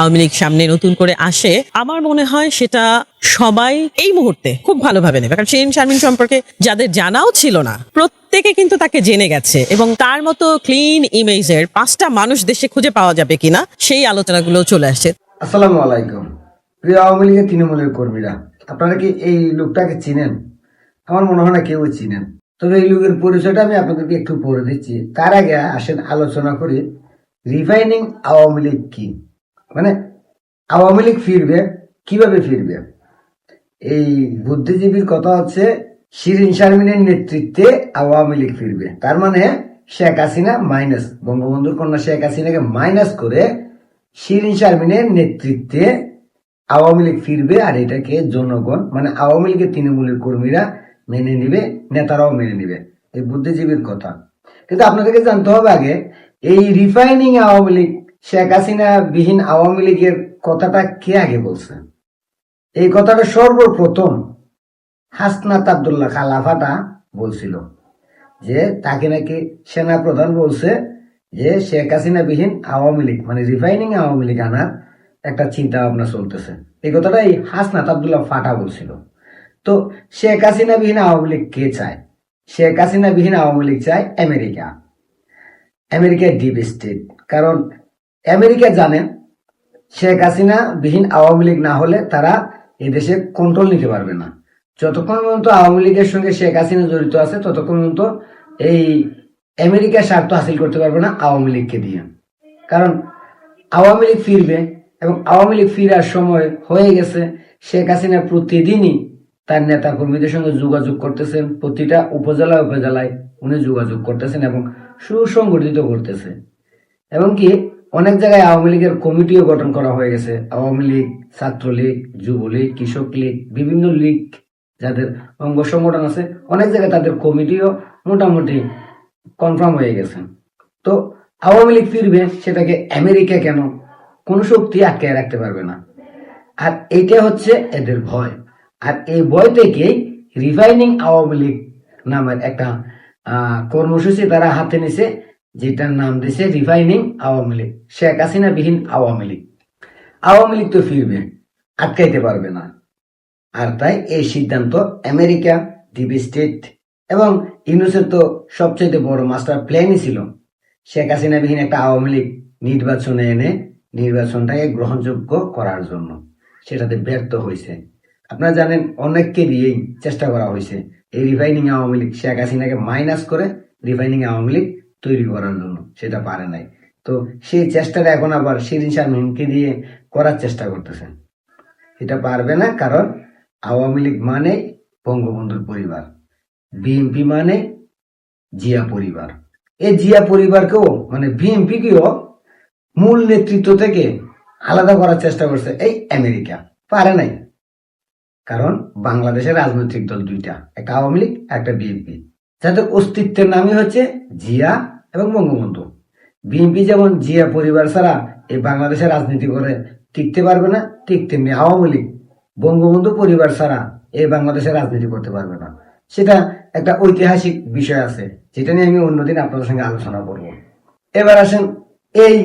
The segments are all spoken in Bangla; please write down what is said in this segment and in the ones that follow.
আওয়ামী লীগ সামনে নতুন করে আসে, আমার মনে হয় সেটা সবাই এই মুহূর্তে খুব ভালোভাবে নেবে। কারণ শিরিন শারমিন সম্পর্কে যাদের জানাও ছিল না, প্রত্যেকে কিন্তু তাকে জেনে গেছে, এবং তার মতো ক্লিন ইমেজের 5টা মানুষ দেশে খুঁজে পাওয়া যাবে কিনা সেই আলোচনাগুলো চলে আসছে। আসসালামু আলাইকুম। প্রিয় আওয়ামী লীগের তৃণমূলের কর্মীরা, আপনারা কি এই লোকটাকে চিনেন? আমার মনে হয় না কেউ চিনেন। তবে এই লোকের পরিচয়টা আমি আপনাদেরকে একটু পড়ে দিচ্ছি। তার আগে আসেন আলোচনা করি রিফাইনিং আওয়ামী লীগ কি, মানে আওয়ামী লীগ ফিরবে, কিভাবে ফিরবে। এই বুদ্ধিজীবীর কথা হচ্ছে শিরিন শারমিনের নেতৃত্বে আওয়ামী লীগ ফিরবে। তার মানে শেখ হাসিনা মাইনাস, বঙ্গবন্ধুর কন্যা শেখ হাসিনাকে মাইনাস করে শিরিন শারমিনের নেতৃত্বে আওয়ামী লীগ ফিরবে। আর এটাকে জনগণ, মানে আওয়ামী লীগের তৃণমূলের কর্মীরা মেনে নিবে, নেতারাও মেনে নিবে। এই বুদ্ধিজীবীর কথা। কিন্তু আপনাদেরকে জানতে হবে আগে, এই রিফাইনিং আওয়ামী লীগ, শেখ হাসিনা বিহীন আওয়ামী লীগের কথাটা কে আগে বলছে? এই কথাটা সর্বপ্রথম হাসনাত আব্দুল্লাহ খালাফাটা বলছিল, যে তাকে নাকি সেনা প্রধান বলছে যে শেখ হাসিনা বিহীন আওয়ামী লীগ, মানে রিফাইনিং আওয়ামী লীগ আনার একটা চিন্তা ভাবনা চলতেছে। এই কথাটা এই হাসনাত আব্দুল্লাহ ফাটা বলছিল। তো শেখ হাসিনা বিহীন আওয়ামী লীগ কে চায়? শেখ হাসিনা বিহীন আওয়ামী লীগ চায় আমেরিকা। আমেরিকার ডিপ স্টেট। কারণ আমেরিকা জানেন শেখ হাসিনা বিহীন আওয়ামী লীগ না হলে তারা এদেশে কন্ট্রোল নিতে পারবে না। যতক্ষণ পর্যন্ত আওয়ামী লীগের সঙ্গে শেখ হাসিনা জড়িত আছে, ততক্ষণ পর্যন্ত এই আমেরিকার স্বার্থ হাসিল করতে পারবে না আওয়ামী লীগকে দিয়ে। কারণ আওয়ামী লীগ ফিরবে, এবং আওয়ামী লীগ ফিরার সময় হয়ে গেছে। শেখ হাসিনা প্রতিদিনই তার নেতা কর্মীদের সঙ্গে যোগাযোগ করতেছেন, প্রতিটা উপজেলায় উপজেলায় উনি যোগাযোগ করতেছেন এবং সুসংগঠিত করতেছে। এমনকি অনেক জায়গায় আওয়ামী লীগের কমিটিও গঠন করা হয়ে গেছে। আওয়ামী লীগ, ছাত্রলীগ, যুবলীগ, কৃষক লীগ, বিভিন্ন লীগ যাদের অঙ্গ সংগঠন আছে, অনেক জায়গায় তাদের কমিটিও মোটামুটি কনফার্ম হয়ে গেছে। তো আওয়ামী লীগ ফিরবে, সেটাকে আমেরিকা কেন কোন শক্তি আটকে রাখতে পারবে না। আর এইটা হচ্ছে এদের ভয়। আর এই ভয় থেকেই রিফাইনিং আওয়ামী লীগ নামের একটা কর্মসূচি তারা হাতে নিছে, যেটার নাম দিছে রিফাইনিং আওয়ামী লীগ, শেখ হাসিনা বিহীন আওয়ামী লীগ। আওয়ামী লীগ তো ফিরবে, আটকাইতে পারবে না। আর তাই এই সিদ্ধান্ত আমেরিকা, ডিপ স্টেট এবং ইউনুসের তো সবচেয়ে বড় মাস্টার প্ল্যানই ছিল শেখ হাসিনা বিহীন একটা আওয়ামী লীগ নির্বাচনে এনে নির্বাচনটাকে গ্রহণযোগ্য করার জন্য। সেটাতে ব্যর্থ হয়েছে। আপনারা জানেন অনেককে দিয়েই চেষ্টা করা হয়েছে এই রিফাইনিং আওয়ামী লীগ, শেখ হাসিনাকে মাইনাস করে রিফাইনিং আওয়ামী লীগ তৈরি করার জন্য, সেটা পারে নাই। তো সেই চেষ্টাটা এখন আবার শিরিন শারমিনকে দিয়ে করার চেষ্টা করতেছেন। এটা পারবে না, কারণ আওয়ামী লীগ মানে বঙ্গবন্ধুর পরিবার, বিএনপি মানে জিয়া পরিবার। এই জিয়া পরিবারকেও, মানে বিএনপিকেও মূল নেতৃত্ব থেকে আলাদা করার চেষ্টা করছে এই আমেরিকা, পারে নাই। কারণ বাংলাদেশের রাজনৈতিক দল দুইটা, একটা আওয়ামী লীগ, একটা বিএনপি, যাদের অস্তিত্বের নামই হচ্ছে জিয়া এবং বঙ্গবন্ধু। বিএনপি যেমন জিয়া পরিবার ছাড়া এই বাংলাদেশের রাজনীতি করে টিকতে পারবে না, ঠিক তেমনি আওয়ামী লীগ বঙ্গবন্ধু পরিবার ছাড়া এই বাংলাদেশের রাজনীতি করতে পারবে না। সেটা একটা ঐতিহাসিক বিষয় আছে, যেটা নিয়ে আমি অন্যদিন আপনাদের সঙ্গে আলোচনা করব। এবার আসেন এই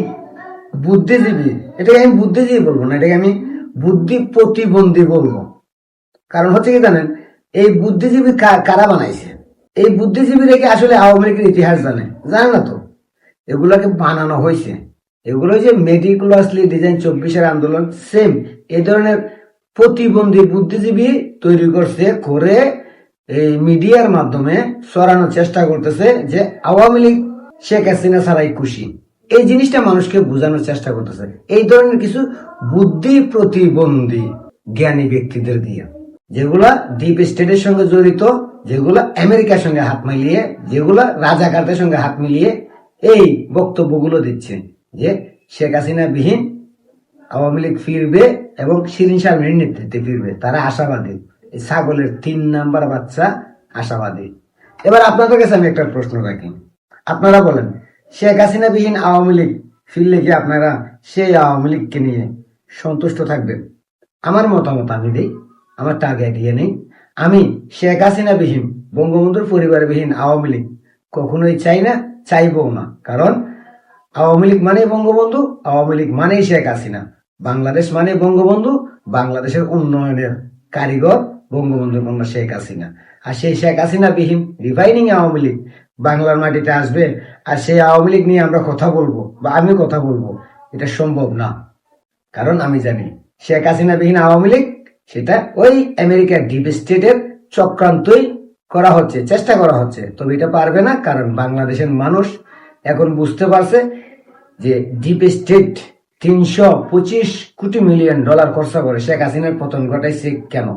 বুদ্ধিজীবী, এটাকে আমি বুদ্ধিজীবী বলবো না, এটাকে আমি বুদ্ধি প্রতিবন্ধী বলবো। কারণ হচ্ছে কি জানেন, এই বুদ্ধিজীবী কারা বানাইছে? এই বুদ্ধিজীবী রেখে আসলে আওয়ামী লীগের ইতিহাস জানে না তো। এগুলোকে বানানো হয়েছে। এগুলো যে মেটিকুলাসলি ডিজাইন 24-এর আন্দোলন, সেম এই ধরনের প্রতিবন্ধী বুদ্ধিজীবী তৈরি করছে, করে এই মিডিয়ার মাধ্যমে সরানোর চেষ্টা করতেছে যে আওয়ামী লীগ শেখ হাসিনা ছাড়াই খুশি। এই জিনিসটা মানুষকে বোঝানোর চেষ্টা করতেছে এই ধরনের কিছু বুদ্ধি প্রতিবন্ধী জ্ঞানী ব্যক্তিদের দিয়ে, যেগুলা ডিপ স্টেটের সঙ্গে জড়িত, যেগুলা আমেরিকার সঙ্গে হাত মিলিয়ে, যেগুলা রাজাকারদের সঙ্গে হাত মিলিয়ে এই বক্তব্যগুলো দিচ্ছে যে শেখ হাসিনা বিহীন আওয়ামী লীগ ফিরবে এবং শিরিন শারমিনের নেতৃত্বে ফিরবে। তারা আশাবাদী, এই ছাগলের 3 নাম্বার বাচ্চা আশাবাদী। এবার আপনাদের কাছে আমি একটা প্রশ্ন রাখি, আপনারা বলেন শেখ হাসিনা বিহীন আওয়ামী লীগ ফিরলে কি আপনারা সেই আওয়ামী লীগকে নিয়ে সন্তুষ্ট থাকবেন? আমার মতামত আমি দিই, আমার টার্গেট দিয়ে নেই। আমি শেখ হাসিনা বিহীন, বঙ্গবন্ধুর পরিবার বিহীন আওয়ামী লীগ কখনোই চাই না, চাইবও না। কারণ আওয়ামী লীগ মানেই বঙ্গবন্ধু, আওয়ামী লীগ মানেই শেখ হাসিনা। বাংলাদেশ মানে বঙ্গবন্ধু, বাংলাদেশের উন্নয়নের কারিগর বঙ্গবন্ধুর কন্যা শেখ হাসিনা। আর সেই শেখ হাসিনা বিহীন রিফাইনিং আওয়ামী লীগ বাংলার মাটিতে আসবে, আর সেই আওয়ামী লীগ নিয়ে আমরা কথা বলবো বা আমি কথা বলবো, এটা সম্ভব না। কারণ আমি জানি শেখ হাসিনা বিহীন আওয়ামী লীগ সেটা ওই আমেরিকার ডিপ স্টেটের চক্রান্তই করা হচ্ছে, চেষ্টা করা হচ্ছে। তবে এটা পারবে না, কারণ বাংলাদেশের মানুষ এখন বুঝতে পারছে যে ডিপ স্টেট 325 কোটি মিলিয়ন ডলার খরচা করে শেখ হাসিনার পতন ঘটাইছে কেন?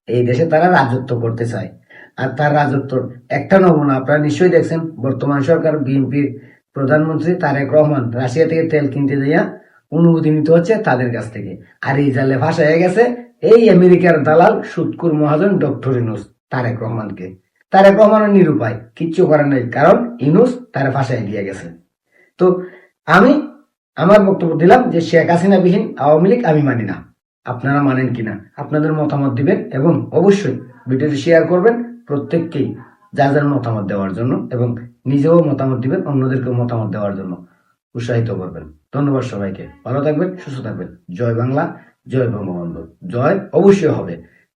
এই দেশে তারা রাজত্ব করতে চায়। আর তার রাজত্বর একটা নমুনা আপনারা নিশ্চয়ই দেখছেন, বর্তমান সরকার বিএনপির প্রধানমন্ত্রী তারেক রহমান রাশিয়া থেকে তেল কিনতে দেয়া অনুমতি নিতে হচ্ছে তাদের কাছ থেকে। আর এই জালে ফাঁসায় গেছে এই আমেরিকার দালাল সুৎকুর মহাজন ডক্টর ইনুস তারেক রহমানকে। তারেক রহমানের নিরুপায়, কিচ্ছু করার নেই, কারণ ইনুস তারা ফাঁসায় দিয়ে গেছে। তো আমি আমার বক্তব্য দিলাম যে শেখ হাসিনা বিহীন আওয়ামী লীগ আমি মানি না। আপনারা মানেন কিনা আপনাদের মতামত দিবেন, এবং অবশ্যই ভিডিওটি শেয়ার করবেন প্রত্যেককেই যার যার মতামত দেওয়ার জন্য, এবং নিজেও মতামত দিবেন, অন্যদেরকেও মতামত দেওয়ার জন্য উৎসাহিত করবেন। ধন্যবাদ সবাইকে, ভালো থাকবেন, সুস্থ থাকবেন। জয় বাংলা, জয় বঙ্গবন্ধু। জয় অবশ্যই হবে,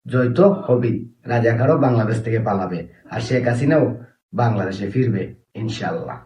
জয় তো হবেই। রাজাকারও বাংলাদেশ থেকে পালাবে, আর শেখ হাসিনাও বাংলাদেশে ফিরবে ইনশাআল্লাহ।